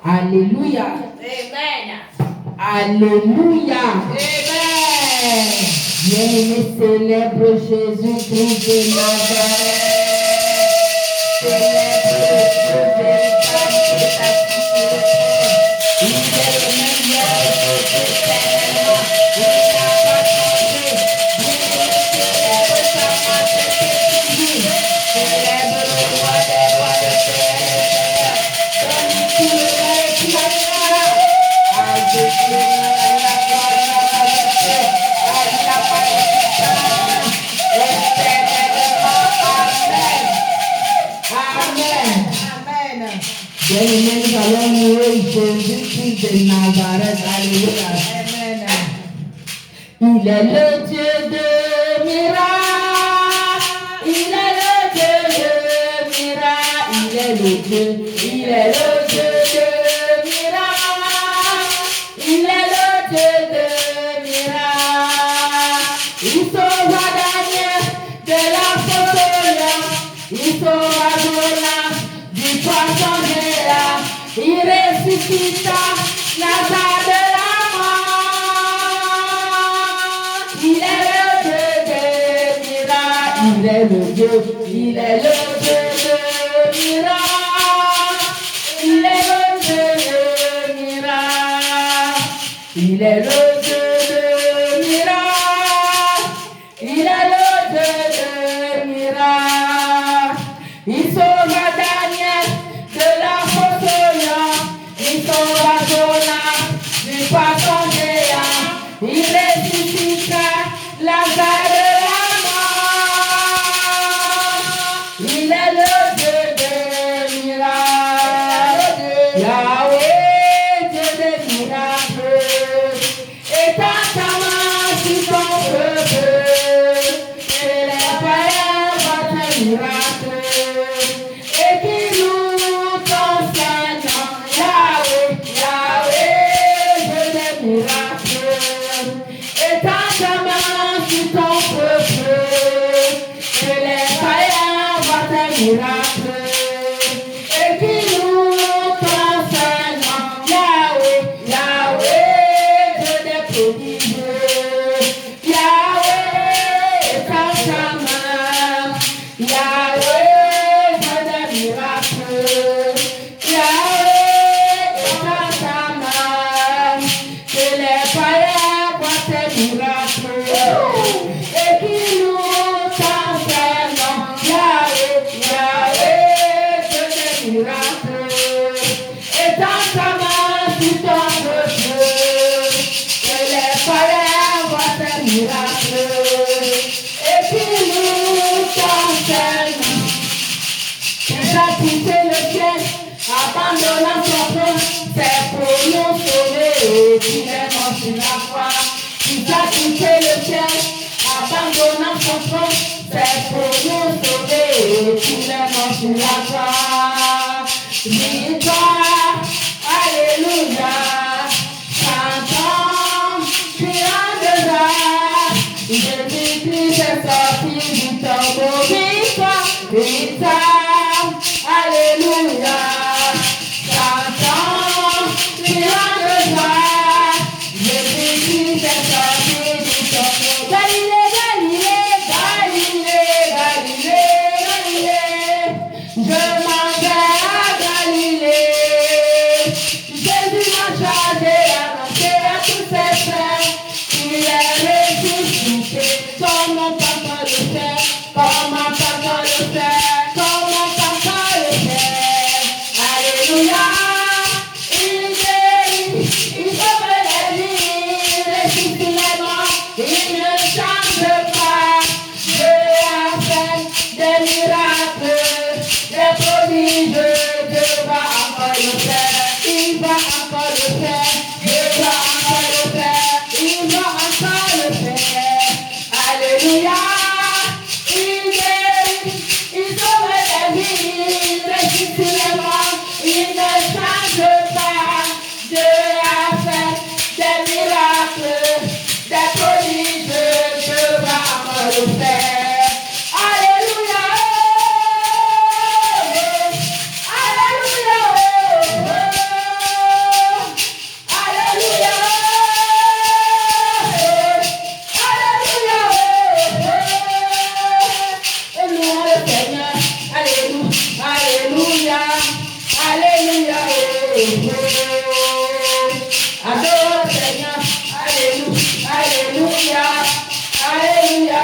Alléluia. Amen. Alléluia. Amen. Bien-aimé, célèbre Jésus-Christ de Nazareth. Célèbre le Dieu véritable de ta cité. Il est le même hier et éternellement. Il n'a pas changé. Bien-aimé, célèbre sa majesté toujours. Célèbre le roi des rois, le Père et le Seigneur. Donne-lui tout le roi et tout la gloire. À Jésus, la gloire, la majesté. À la puissance. Éternellement. Amen. Amen. Bien-aimés, nous allons louer Jésus-Christ de Nazareth. Alléluia. Amen. Il est le Dieu de miracles. Il est le Dieu de miracles. Il est le Dieu. Il est le Dieu de miracles. Il est le Dieu de miracles. Il sauva Daniel de la fausse lion. Il sauva Jonas du poisson géant. Il ressuscita Lazare de la mort. Il est le Dieu des miracles. Il est le Dieu. Il est le Dieu de miracles. Il est le Dieu de miracles. Il est le Dieu de miracles. Il est le Dieu de miracles. Il sauva Daniel de la fausse lion. Il sauva Jonas du poisson géant. Il ressuscita Lazare de la mort. Il est le Dieu des miracles. Yahweh, Dieu des miracles. Étends ta main sur ton peuple. Et les païens voient tes miracles. Et qu'ils louent ton Saint-Nom. Yahweh, Yahweh, Dieu des miracles. Étends ta main sur ton peuple. Et les païens voient tes miracles. Et qu'ils louent ton Saint-Nom. Yahweh, Yahweh, Dieu des prodiges. Yahweh, étends ta main. Yahweh, Dieu des miracles. Yahweh, étends ta main. Que les païens voient tes miracles. Et qu'ils louent ton Saint-Nom. Yahweh, Yahweh, Dieu des miracles. Étends ta main sur ton peuple. Que les païens voient tes miracles. Et qu'ils louent ton Saint-Nom. Il a quitté le ciel, abandonnant son trône, c'est pour nous sauver, qu'il est mort sur la croix. Il a quitté le ciel, abandonnant son trône, c'est pour nous sauver, qu'il est mort sur la croix. Victoire, alléluia, chantons, criant de joie, Jésus-Christ est sorti du tombeau. Victoire, victoire, alléluia, chantons, criant de joie, Jésus-Christ est sorti du tombeau. Galilée, Galilée, Galilée, Galilée, Galilée, je m'en vais à Galilée. Jésus m'a chargé d'annoncer à tous ses frères qu'il est ressuscité. Comment papa le fait, comment papa le fait, comment papa le fait. Alléluia, il guérit, il sauve les vies, il ressuscite les morts, il ne change pas. Dieu a fait des miracles, des prodiges, Dieu va encore le faire, il va encore le faire, Dieu va encore le faire, il va encore le faire. Alléluia, il guérit, il sauve les vies, il ressuscite les morts, il ne change pas. Dieu a fait des miracles, des prodiges, Dieu va encore le faire. Alléluia, alléluia. Adore Seigneur, Alléluia, Alléluia, Alléluia,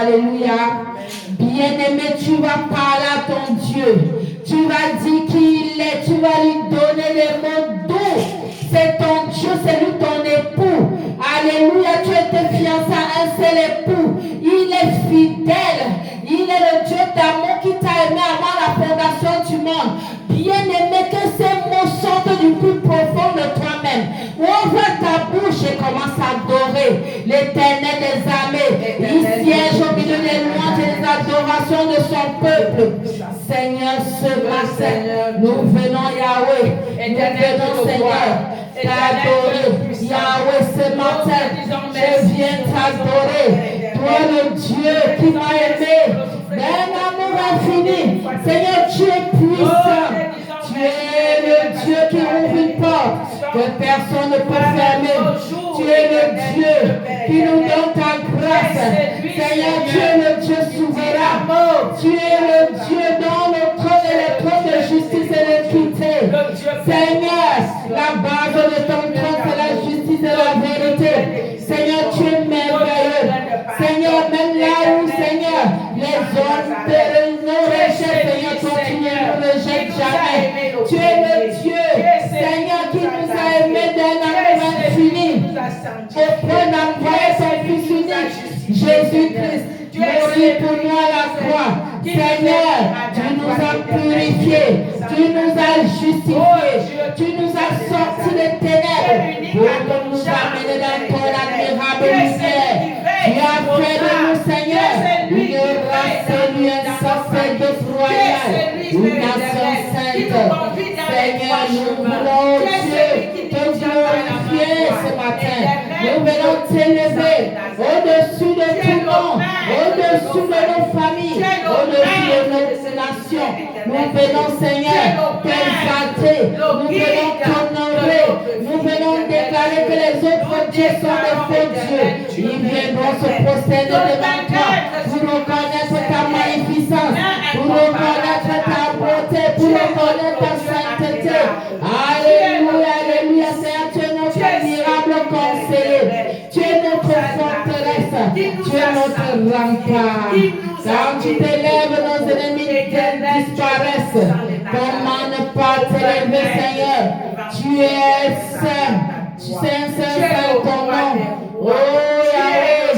Alléluia. Bien-aimé, tu vas parler à ton Dieu. Tu vas dire qui il est. Tu vas lui donner les mots doux. C'est ton Dieu, c'est lui ton époux. Alléluia, tu étais fiancé à un seul époux. Il est fidèle. Il est le Dieu d'amour qui t'a aimé avant la fondation du monde. Bien-aimé, que ces mots sortent du plus profond de toi-même. Ouvre ta bouche et commence à adorer l'Éternel des armées. Il siège au milieu des louanges et des adorations de son peuple. Seigneur, ce matin, nous venons Yahweh. Nous venons Seigneur t'adorer. Yahweh, ce matin, je viens t'adorer. Toi le Dieu qui m'a aimé d'un amour infini. Seigneur, tu es puissant. Tu es le Dieu qui ouvre une porte que personne ne peut fermer. Tu es le Dieu qui nous donne ta grâce. Seigneur, tu es le Dieu souverain. Tu es le Dieu dont le trône est le trône de justice et d'équité. Seigneur, la base de ton trône, c'est la justice et la vérité. Seigneur, tu es merveilleux. Seigneur, même là où, Seigneur, les hommes nous rejettent, Seigneur, toi, tu ne nous rejettes jamais. Tu es le Dieu, Seigneur, qui nous a aimés d'un amour infini. Au point d'envoyer son Fils unique, Jésus-Christ, mourir pour nous à la croix. Seigneur, tu nous as purifiés, tu nous as justifiés, tu nous as sortis des ténèbres pour nous amener dans ton admirable lumière. Tu as fait de nous, Seigneur, une race élue, un sacerdoce royal, une nation sainte. Seigneur, nous voulons, Dieu, te glorifier ce matin. Nous venons t'élever au-dessus de tout nom, au-dessus de nos familles, au-dessus de nos nations. Nous venons, Seigneur, t'exalter. Nous venons t'honorer. Nous venons déclarer que les autres dieux sont des faux dieux. Ils viendront se prosterner devant toi pour reconnaître ta magnificence, pour reconnaître ta beauté, pour reconnaître ta sainteté. Alléluia, alléluia, Seigneur, tu es notre admirable conseiller. Tu es notre forteresse. Tu es notre rempart. Quand tu t'élèves, nos ennemis disparaissent. Comment ne pas t'élever, Seigneur? Tu es saint. Saint, saint, ton nom. Oh, Yahweh,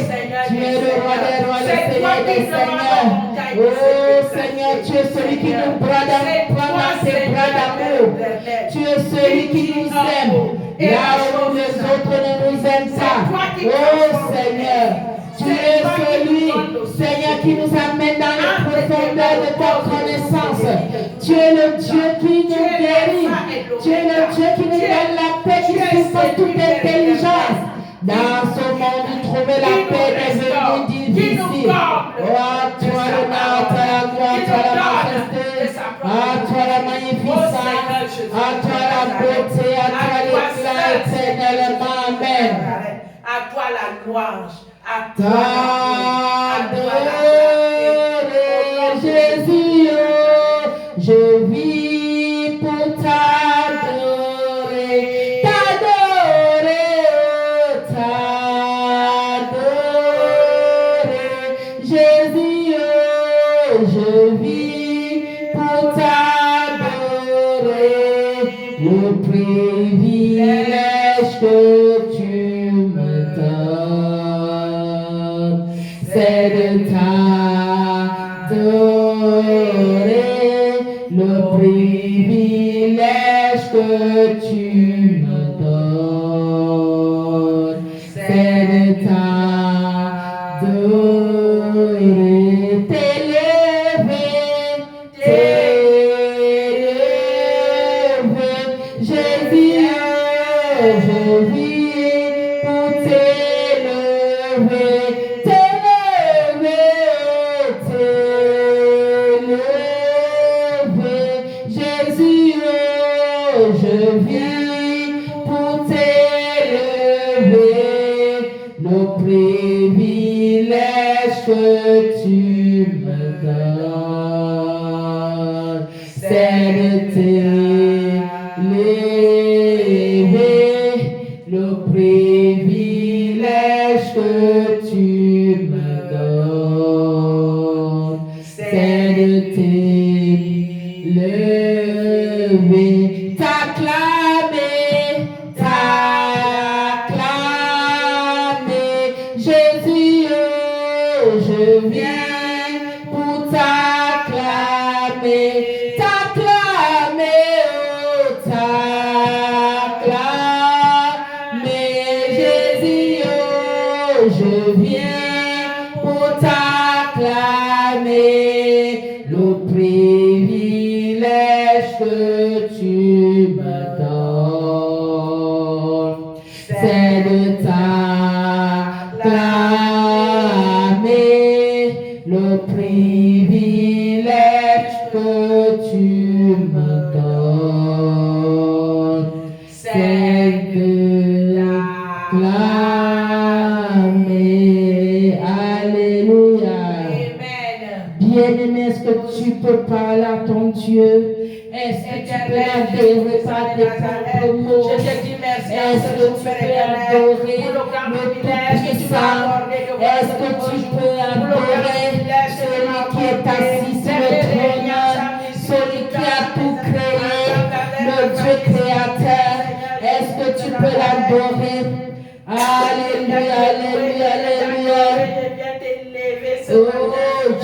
tu es le roi des rois, le Seigneur des seigneurs. Oh, Seigneur, tu es celui qui nous prend dans tes bras d'amour. Tu es celui qui nous aime. Là où les autres ne nous aiment pas. Oh, Seigneur, tu es celui, Seigneur, qui nous amène dans les profondeurs de ta connaissance. Tu es le Dieu qui nous guérit. Tu es le Dieu qui nous donne la paix, qui surpasse toute intelligence. Dans ce monde, trouver la paix est venue difficile. Oh, à toi l'honneur, à toi la gloire, à toi la majesté, à toi la magnificence, à toi la beauté, à toi l'éclat éternellement. Amen. À toi la louange. À toi t'adorer. Jésus, je vis pour t'adorer, le privilège que tu me donnes, c'est de t'adorer, le privilège que tu me donnes, c'est de t'adorer, t'élever, Jésus, je vis pour t'élever, Jésus, je vis pour t'élever, le privilège que tu me donnes, c'est de t'élever, le privilège que tu me donnes, c'est de t'élever, t'acclamer, Jésus, je viens pour t'acclamer, Jésus, je viens pour t'acclamer, le privilège que tu me donnes, c'est de t'acclamer, le privilège que tu me donnes, c'est de t'acclamer. Alléluia. Bien-aimé, est-ce que tu peux parler à ton Dieu? Est-ce que tu peux l'adorer par tes propres mots? Est-ce que tu peux adorer le Tout-Puissant? Est-ce que tu peux adorer celui qui est assis sur le trône, celui qui a tout créé, le Dieu créateur? Est-ce que tu peux l'adorer? Alléluia, alléluia, alléluia. Oh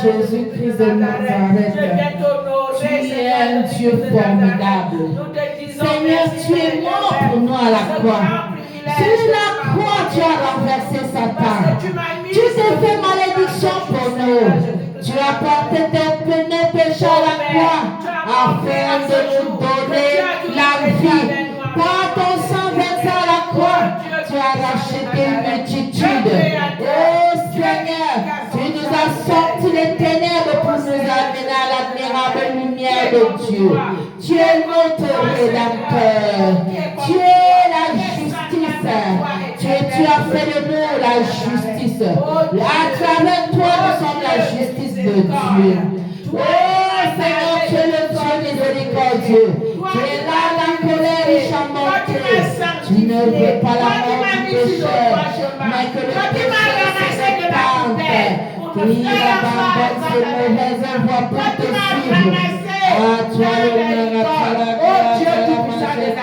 Jésus-Christ de Nazareth, tu es un Dieu formidable. Seigneur, tu es mort pour nous à la croix. Sur la croix, tu as renversé Satan. Tu t'es fait malédiction pour nous. Tu as porté nos péchés à la croix afin de nous donner la vie. Par ton sang versé à la croix, tu as racheté une multitude. Oh Seigneur, tu nous as sortis des ténèbres pour nous amener à l'admirable lumière de Dieu. Tu es notre rédempteur. Tu es la justice. Tu as fait de nous la justice. À travers toi, nous sommes la justice de Dieu. Oh Seigneur, tu es le Dieu miséricordieux. Tu es là, la colère riche en bonté. Tu ne veux pas la mort du pécheur, mais que le pécheur se repente. Il abandonne ses mauvaises voies pour te suivre. À toi l'honneur, à toi la gloire, à toi la majesté,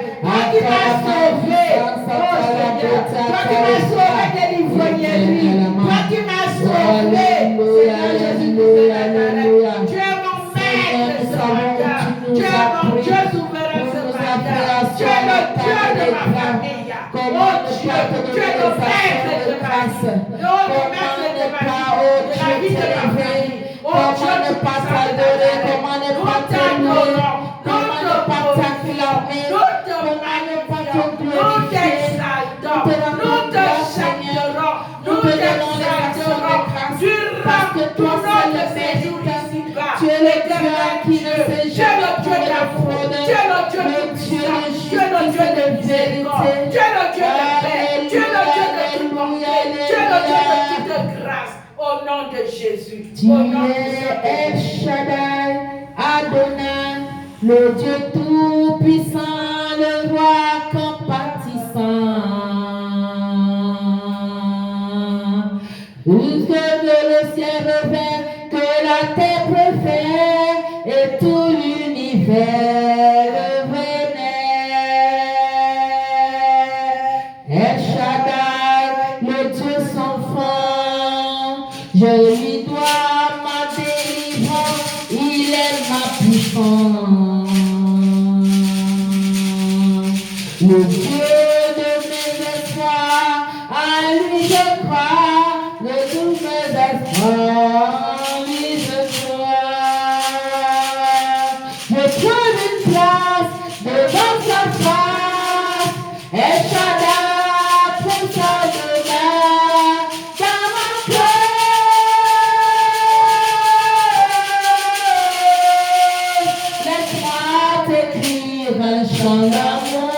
à toi la puissance, à toi la beauté, à toi la alléluia, alléluia, alléluia. Seigneur, nous savons que tu nous as pris pour nous appeler à soi le temps des grands. Comment ne pas te donner des actions de grâce? Comment ne pas, oh Dieu, t'élever? Comment ne pas t'adorer? Comment ne pas t'aimer? Comment ne pas t'acclamer? Comment ne pas te glorifier? Nous te rendons grâce, Seigneur. Nous te donnons les actions de grâce parce que toi seul le mérites. Tu es le Dieu qui ne sait jamais trouver la fraude. Le Dieu de justice et de vérité. Tu es le Dieu de paix. Tu es le Dieu de tout monde. Tu es le Dieu de grâce. Au nom de Jésus. Tu es El Shaddai, Adonai, le Dieu tout-puissant, le roi compatissant. Jusque le ciel tes prophètes et tout l'univers revenait. El Shaddai, le Dieu sans fin, je lui dois ma délivrance, il est ma puissance. Le Dieu de mes espoirs, à lui je crois, de tous mes espoirs, en lui je crois. Je trouve une place devant sa face, et Shaddai pour sa demeure dans mon cœur. Laisse-moi t'écrire un chant d'amour.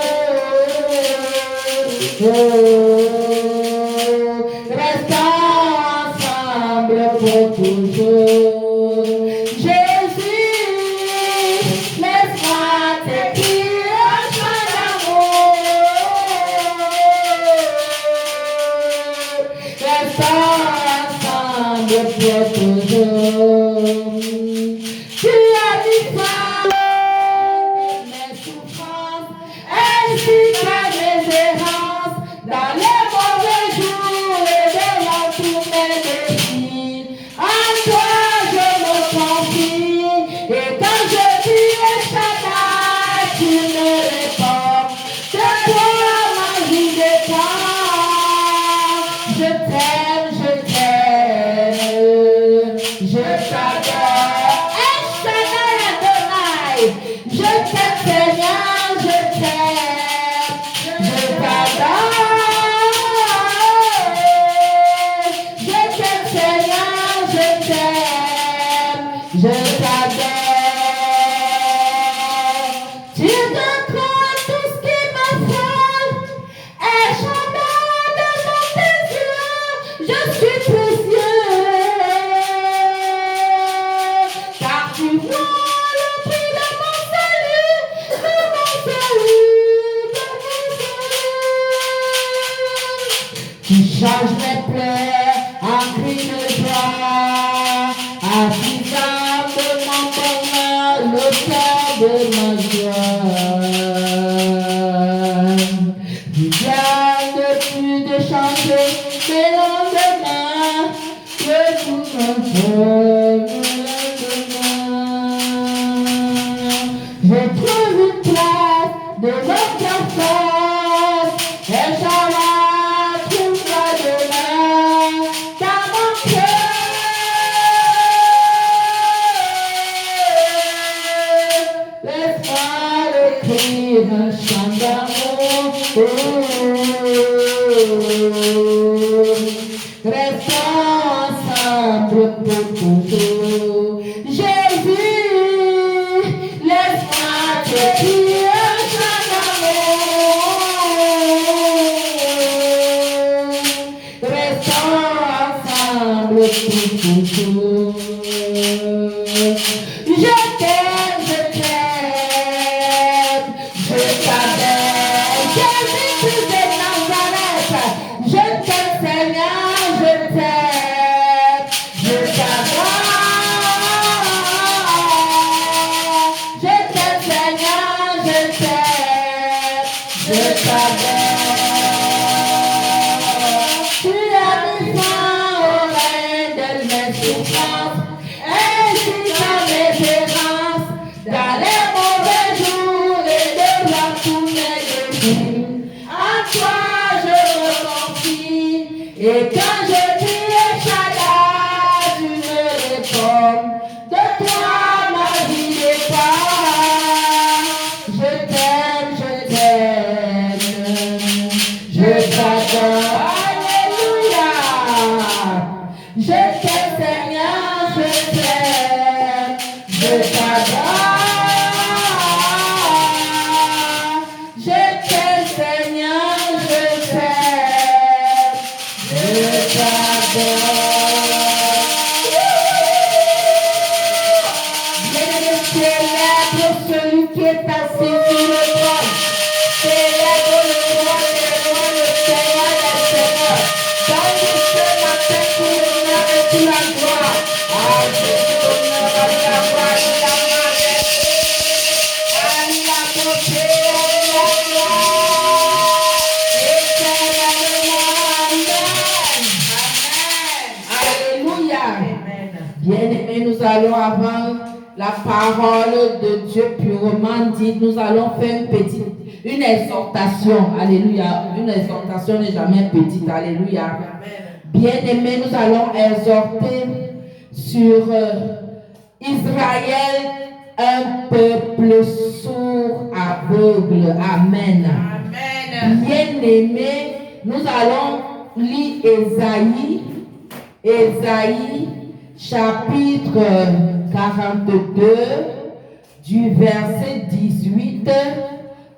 Restons ensemble pour toujours. Jésus, laisse-moi t'écrire un chant d'amour. Restons ensemble pour toujours. Tu as dit fin mes souffrances, ainsi que mes errances, dans les mauvais jours et devant tous mes défis. En toi je me confie, et quand je dis El Shaddai, tu me réponds. De toi ma vie dépend. Je t'aime, je t'aime, je t'adore. El Shaddai Adonai, je t'aime Seigneur, je t'aime, je t'adore. Je t'aime Seigneur, je t'aime, je t'adore. Tu comprends tout ce qui m'affole, et Shaddai devant tes yeux, je suis précieux. Car tu vois le prix de mon salut, de mon salut, de mon salut. Tu changes mes plaies en cris de joie, artisan de mon bonheur, l'auteur de ma joie. Tu viens depuis de changer mes lendemains, le tout me fait je trouve une place devant ta face, et Shaddai trouvera demain dans mon cœur. Laisse-moi écrire un chant d'amour. Restons ensemble pour toujours. Jésus, laisse-moi t'écrire un chant d'amour. Restons ensemble pour toujours. Je t'aime, je t'aime, je t'adore. Jésus, tu es Nazareth. Je t'aime, Seigneur, je t'aime, je t'adore. Je t'aime, Seigneur, je t'aime, je t'adore. Tu as mis fin au règne de mes souffrances, ainsi qu'à mes errances, dans les mauvais jours et devant tous mes défis. En toi je me confie, et quand je dis El Shaddai, tu me réponds. De toi ma vie dépend. Je t'aime, je t'aime, je t'adore. Alléluia. Je t'aime Seigneur, je t'aime, je t'adore. Je t'aime Seigneur, je t'aime, je t'adore. Bien-aimé, célèbre celui qui est assis sur le trône. Célèbre le roi des rois, le Seigneur des seigneurs. Dans ce matin, tout l'honneur et toute la gloire à Jésus. Bien-aimés, nous allons avant la parole de Dieu purement dite, nous allons faire une exhortation. Alléluia. Une exhortation n'est jamais petite. Alléluia. Bien-aimés, nous allons exhorter sur Israël, un peuple sourd, aveugle. Amen. Amen. Bien-aimés, nous allons lire Ésaïe chapitre 42 du verset 18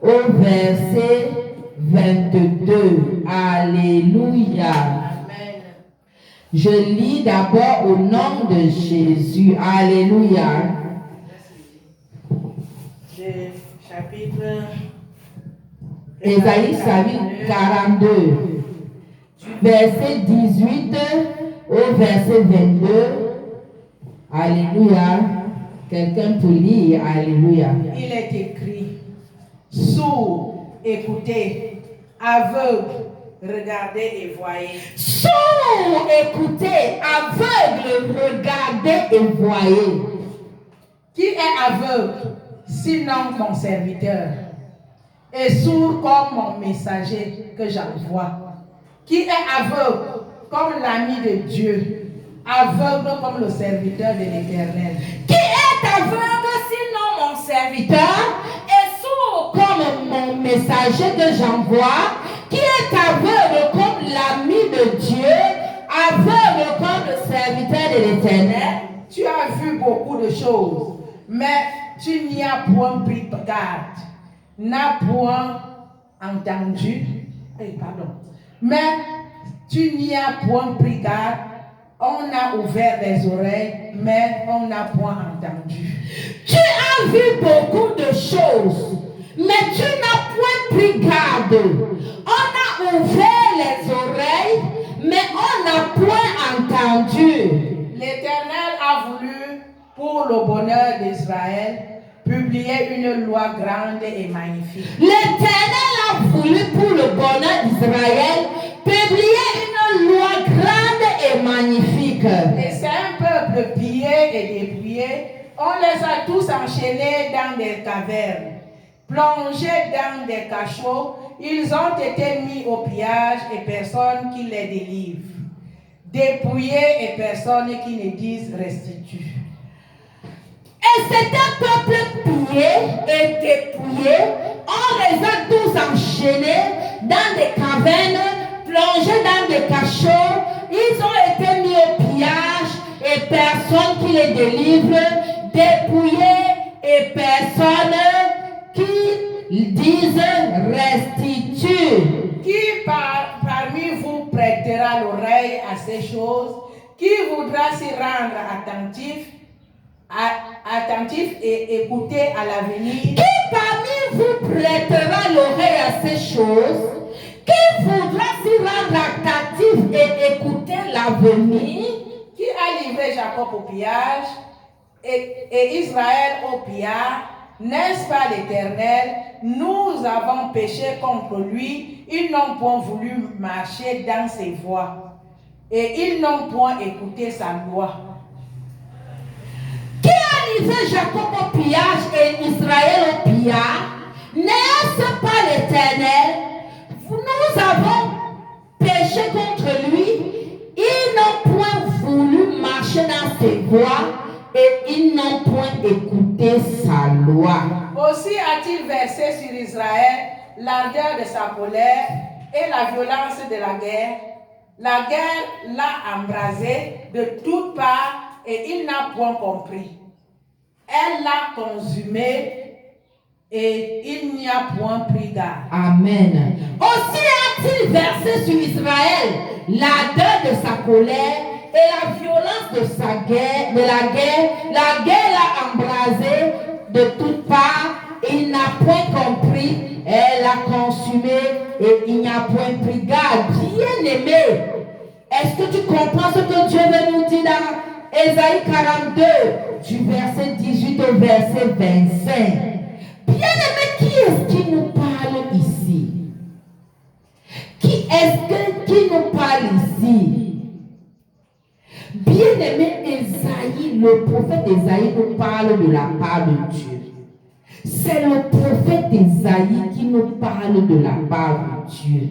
au verset 22. Alléluia. Amen. Je lis d'abord au nom de Jésus. Alléluia. Chapitre Ésaïe chapitre 42 du verset 18 au verset 22. Alléluia. Quelqu'un peut lire. Alléluia. Il est écrit: sourd, écoutez, aveugle, regardez et voyez. Sourd, écoutez, aveugle, regardez et voyez. Qui est aveugle, sinon mon serviteur, et sourd comme mon messager que j'envoie? Qui est aveugle comme l'ami de Dieu, aveugle comme le serviteur de l'Éternel? Qui est aveugle sinon mon serviteur et sourd comme mon messager que j'envoie? Qui est aveugle comme l'ami de Dieu, aveugle comme le serviteur de l'Éternel? Tu as vu beaucoup de choses, mais tu n'y as point pris garde, n'as point entendu, mais tu n'y as point pris garde. On a ouvert les oreilles, mais on n'a point entendu. Tu as vu beaucoup de choses, mais tu n'as point pris garde. On a ouvert les oreilles, mais on n'a point entendu. L'Éternel a voulu, pour le bonheur d'Israël, publier une loi grande et magnifique. L'Éternel a voulu, pour le bonheur d'Israël, publier une loi grande et magnifique. Et c'est un peuple pillé et dépouillé. On les a tous enchaînés dans des cavernes, plongés dans des cachots. Ils ont été mis au pillage et personne qui les délivre. Dépouillés et personne qui ne dise restitue. Et c'est un peuple pillé et dépouillé. On les a tous enchaînés dans des cavernes, plongés dans des cachots. Ils ont été mis au pillage et personne qui les délivre. Dépouillés et personne qui disent restitue. Qui Parmi vous prêtera l'oreille à ces choses? Qui voudra s'y rendre attentif et écouter à l'avenir? Qui parmi vous prêtera l'oreille à ces choses? Qui voudra s'y rendre attentif et écouter l'avenir? Qui a livré Jacob au pillage et Israël au pillage? N'est-ce pas l'Éternel? Nous avons péché contre lui. Ils n'ont point voulu marcher dans ses voies et ils n'ont point écouté sa loi. Qui a livré Jacob au pillage et Israël au pillage? N'est-ce pas l'Éternel? Nous avons péché contre lui. Ils n'ont point voulu marcher dans ses voies et ils n'ont point écouté sa loi. Aussi a-t-il versé sur Israël l'ardeur de sa colère et la violence de la guerre. La guerre l'a embrasé de toutes parts et il n'a point compris. Elle l'a consumé et il n'y a point pris garde. Amen. Aussi a-t-il versé sur Israël l'ardeur de sa colère et la violence de sa guerre, de la guerre. La guerre l'a embrasé de toutes parts. Il n'a point compris. Elle l'a consumé et il n'y a point pris garde. Bien-aimé, est-ce que tu comprends ce que Dieu veut nous dire dans Ésaïe 42, du verset 18 au verset 25? Bien-aimé, qui est-ce qui nous parle ici? Qui est-ce qui nous parle ici? Bien-aimé, Ésaïe le prophète Ésaïe nous parle de la part de Dieu. C'est le prophète Ésaïe qui nous parle de la part de Dieu.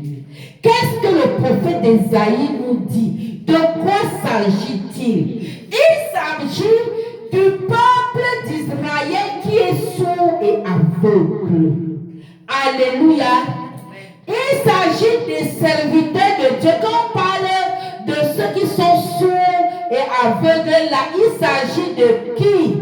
Qu'est-ce que le prophète Ésaïe nous dit? De quoi s'agit-il? Il s'agit du peuple d'Israël qui est sourd et aveugle. Alléluia. Il s'agit des serviteurs de Dieu. Quand on parle de ceux qui sont sourds et aveugles, là, il s'agit de qui?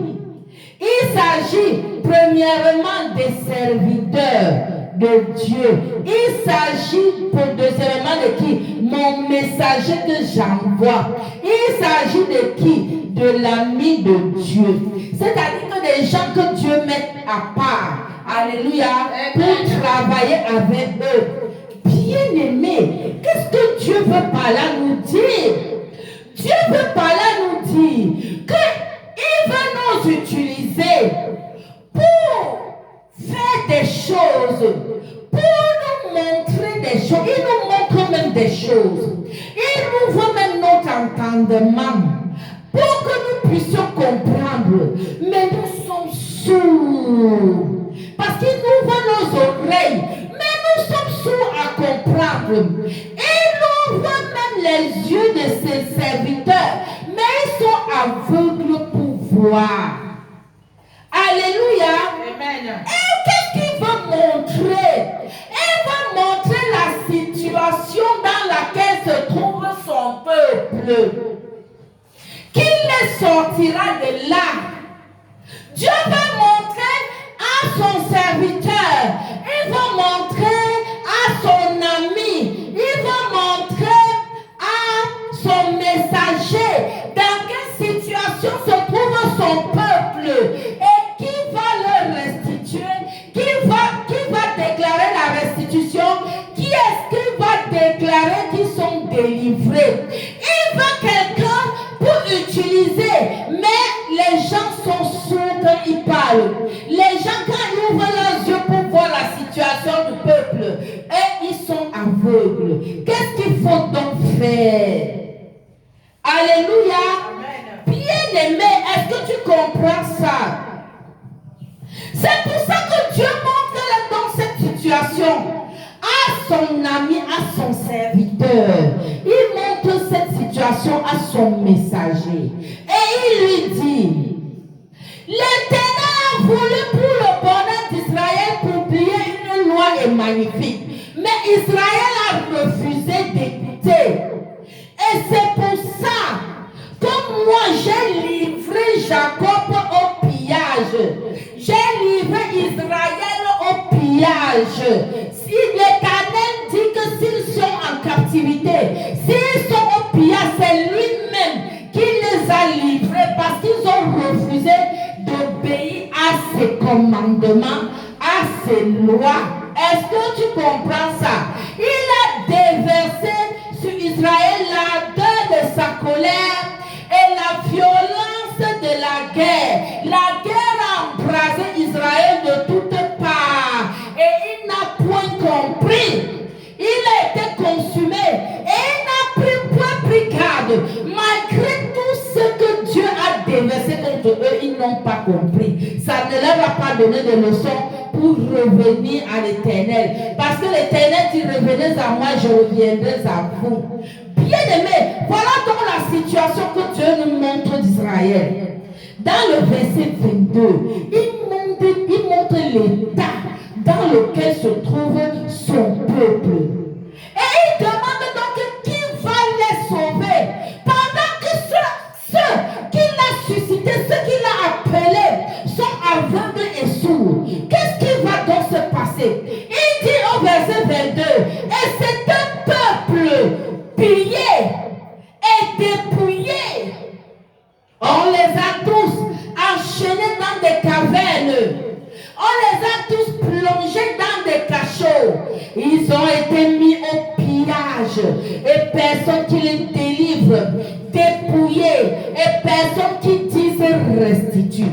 Il s'agit premièrement des serviteurs de Dieu. Il s'agit deuxièmement de qui? Mon messager que j'envoie. Il s'agit de qui? De l'ami de Dieu. C'est-à-dire que des gens que Dieu met à part. Alléluia. Pour travailler avec eux. Bien-aimés, qu'est-ce que Dieu veut par là nous dire? Dieu veut par là nous dire qu'il veut nous utiliser pour faire des choses, pour nous montrer des choses. Il nous montre même des choses. Il ouvre même notre entendement pour que nous puissions comprendre. Mais nous sommes sourds. Parce qu'il ouvre nos oreilles. Mais nous sommes sourds à comprendre. Il ouvre même les yeux de ses serviteurs. Mais ils sont aveugles pour voir. Alléluia. Amen. Et qu'est-ce qu'il veut montrer? Il va montrer la situation dans laquelle se trouve son peuple. Qu'il les sortira de là. Dieu va montrer à son serviteur. Il va montrer à son ami. Il va montrer à son messager dans quelle situation se trouve son peuple. Et qui va leur restituer? Qui va déclarer la restitution? Qui est-ce qui va déclarer qu'ils sont délivrés? Il veut quelqu'un pour utiliser. Mais les gens sont sourds quand ils parlent. Les gens, quand ils ouvrent leurs yeux pour voir la situation du peuple, et ils sont aveugles. Qu'est-ce qu'il faut donc faire? Alléluia. Bien-aimé, est-ce que tu comprends ça? C'est pour ça que Dieu montre dans cette situation à son ami, à son serviteur. Il montre cette situation à son messager. Et il lui dit, l'Éternel a voulu pour le bonheur d'Israël publier une loi et magnifique. Mais Israël a refusé d'écouter. Et c'est pour ça que moi j'ai livré Jacob au pillage. J'ai livré Israël au pillage. Si l'Éternel dit que s'ils sont en captivité, s'ils sont au pillage, c'est lui-même qui les a livrés parce qu'ils ont refusé d'obéir à ses commandements, à ses lois. Est-ce que tu comprends ça? Il a déversé sur Israël l'ardeur de sa colère et la violence de la guerre. La guerre a embrasé Israël de toutes parts et il n'a point compris. Il a été consumé et il n'a point pris garde. Malgré tout ce que Dieu a déversé contre eux, ils n'ont pas compris. Ça ne leur a pas donné de leçon pour revenir à l'Éternel. Parce que l'Éternel dit, revenez à moi, je reviendrai à vous. Bien-aimés, voilà donc la situation que Dieu nous montre d'Israël. Dans le verset 22, il montre l'état dans lequel se trouve son peuple. Et il demande donc qui va les sauver. Pendant que ceux qu'il a suscités, ceux qu'il a appelés, sont aveugles et sourds. Qu'est-ce qui va donc se passer? Il dit au verset 22, et c'est un peuple pillé et dépouillé. On les a tous enchaînés dans des cavernes. On les a tous plongés dans des cachots. Ils ont été mis au pillage. Et personne qui les délivre. Dépouillés. Et personne qui dise restitue.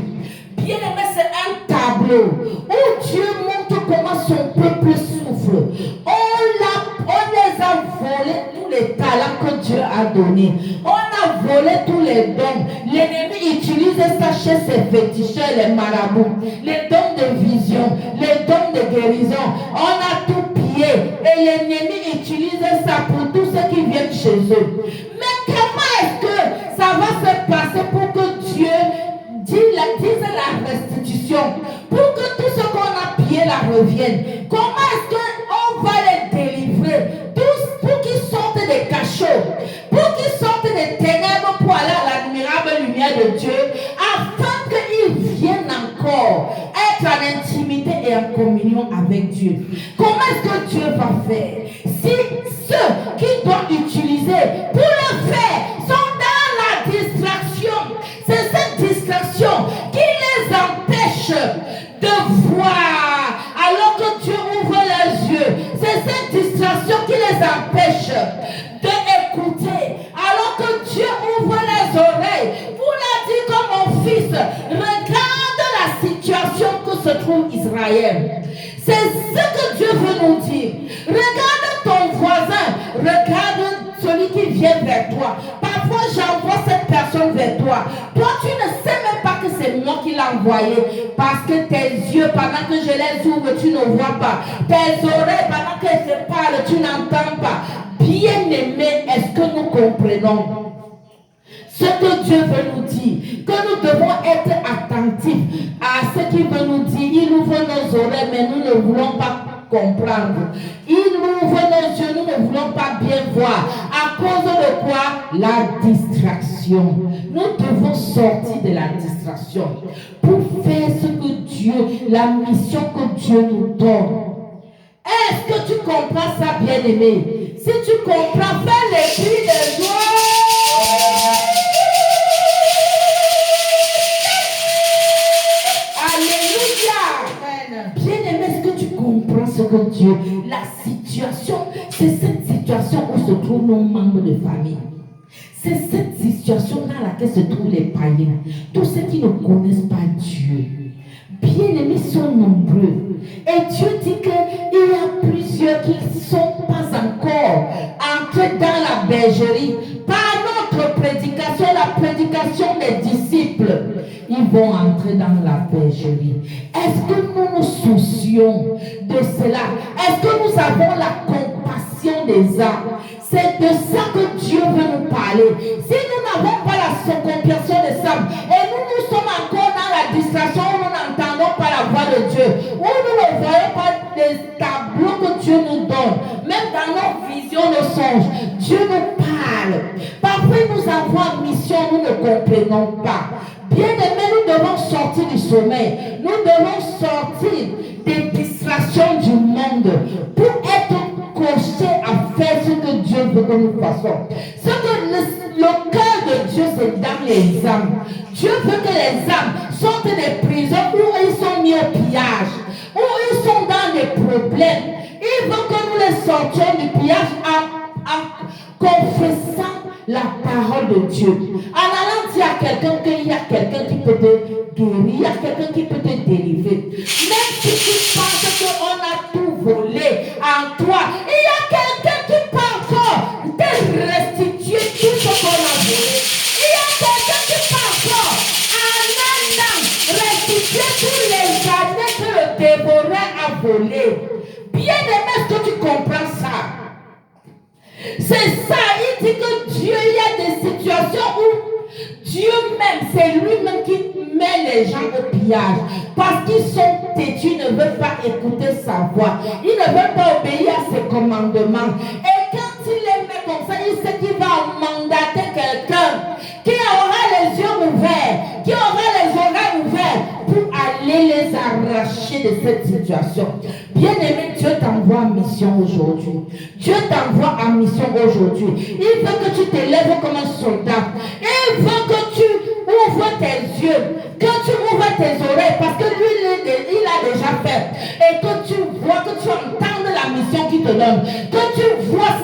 Bien aimé, c'est un tableau où Dieu montre comment son peuple souffre. On les a volé tous les talents que Dieu a donnés. On a volé tous les dons. L'ennemi l'ennemi utilise ça chez ses féticheurs, les marabouts, les dons de vision, les dons de guérison. On a tout pillé et l'ennemi utilise ça pour tous ceux qui viennent chez eux. Mais comment est-ce que ça va se passer pour que Dieu dise la restitution, pour que tout ce qu'on a pillé la revienne? Comment est-ce qu'on va les délivrer tous pour qu'ils sortent des cachots, pour qu'ils sortent des ténèbres pour aller à l'admirable lumière de Dieu, afin qu'ils viennent encore être en intimité et en communion avec Dieu? Comment est-ce que Dieu va faire si ceux qui doivent utiliser pour le faire sont dans la distraction? C'est cette distraction qui les empêche de voir alors que Dieu ouvre les yeux. C'est cette distraction qui les empêche d'écouter alors que Dieu ouvre les oreilles. Vous l'a dit comme mon fils, regarde la situation que se trouve Israël. C'est ce que Dieu veut nous dire. Regarde ton voisin, regarde celui qui vient vers toi. Parfois j'envoie cette personne vers toi. Toi tu ne sais même pas que c'est moi qui l'ai envoyé, parce que tes yeux pendant que je les ouvre tu ne vois pas, tes oreilles pendant que je parle tu n'entends pas. Bien-aimés, est-ce que nous comprenons ce que Dieu veut nous dire? Que nous devons être attentifs à ce qu'il veut nous dire. Il ouvre nos oreilles, mais nous ne voulons pas comprendre. Il ouvre nos yeux, nous ne voulons pas bien voir. À cause de quoi? La distraction. Nous devons sortir de la distraction pour faire ce que Dieu, la mission que Dieu nous donne. Est-ce que tu comprends ça, bien-aimé? Si tu comprends, fais les cris de joie. Alléluia. Bien-aimé, est-ce que tu comprends ce que Dieu, la situation, c'est cette situation où se trouvent nos membres de famille. C'est cette situation dans laquelle se trouvent les païens, tous ceux qui ne connaissent pas Dieu. Bien-aimés sont nombreux. Et Dieu dit qu'il y a plusieurs qui ne sont pas encore entrés dans la bergerie. Par notre prédication, la prédication des disciples, ils vont entrer dans la bergerie. Est-ce que nous nous soucions de cela? Est-ce que nous avons la compassion des âmes? C'est de ça que Dieu veut nous parler. Si nous n'avons pas la compassion des âmes et nous sommes encore dans la distraction où nous n'entendons pas la voix de Dieu, où nous ne voyons pas les tableaux que Dieu nous donne, même dans nos visions, nos songes, Dieu nous parle. Parfois nous avons une mission, nous ne comprenons pas. Bien-aimés, nous devons sortir du sommeil. Nous devons sortir des distractions du monde pour être cochés à faire ce que Dieu veut que nous fassions. Ce que le cœur de Dieu, c'est dans les âmes. Dieu veut que les âmes sortent des prisons où ils sont mis au pillage, où ils sont dans des problèmes. Il veut que nous les sortions du pillage en confessant la parole de Dieu. En allant dire à quelqu'un qu'il y a quelqu'un qui peut te guérir, il y a quelqu'un qui peut te délivrer. Même si tu penses qu'on a tout volé en toi, il y a quelqu'un qui peut encore te restituer tout ce qu'on a volé. Il y a quelqu'un qui peut encore, en un an, restituer tous les années que le dévoreur a volé. Bien-aimé, est-ce que tu comprends ça? C'est ça, il dit que Dieu, il y a des situations où Dieu même, c'est lui-même qui met les gens au pillage. Parce qu'ils sont têtus, ils ne veulent pas écouter sa voix. Ils ne veulent pas obéir à ses commandements. Et quand il les met comme ça, il sait qu'il va mandater quelqu'un qui aura les yeux ouverts, qui aura les oreilles ouvertes pour aller les arracher de cette situation. Bien-aimé, Dieu t'envoie en mission aujourd'hui. Dieu t'envoie en mission aujourd'hui. Il veut que tu t'élèves comme un soldat. Il veut que tu ouvres tes yeux, que tu ouvres tes oreilles, parce que lui, il a déjà fait. Et que tu vois, que tu entendes la mission qu'il te donne. Que tu vois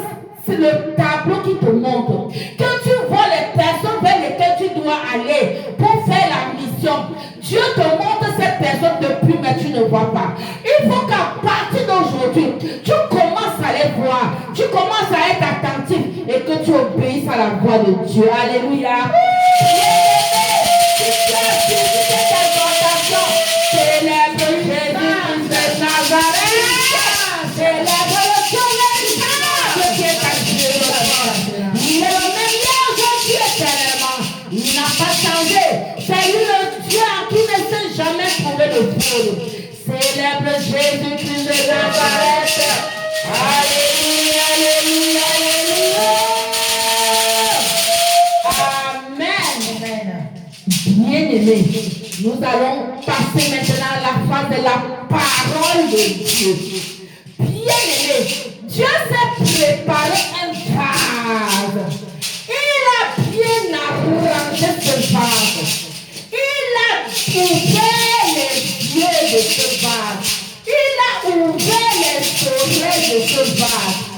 le tableau qui te montre. Que tu vois les personnes vers lesquelles tu dois aller pour faire la mission. Dieu te montre cette personne depuis, mais tu ne vois pas. Il faut qu'à partir d'aujourd'hui, tu commences à les voir. Tu commences à être attentif et que tu obéisses à la voix de Dieu. Alléluia. C'est lui le Dieu en qui ne s'est jamais trouvé de faute. Célèbre Jésus-Christ de Nazareth. Alléluia, alléluia, alléluia. Amen. Bien-aimés, nous allons passer maintenant à la phase de la parole de Dieu. Bien-aimés, Dieu s'est préparé une phase. Il a bien arrangé ce vase. Il a coupé les yeux de ce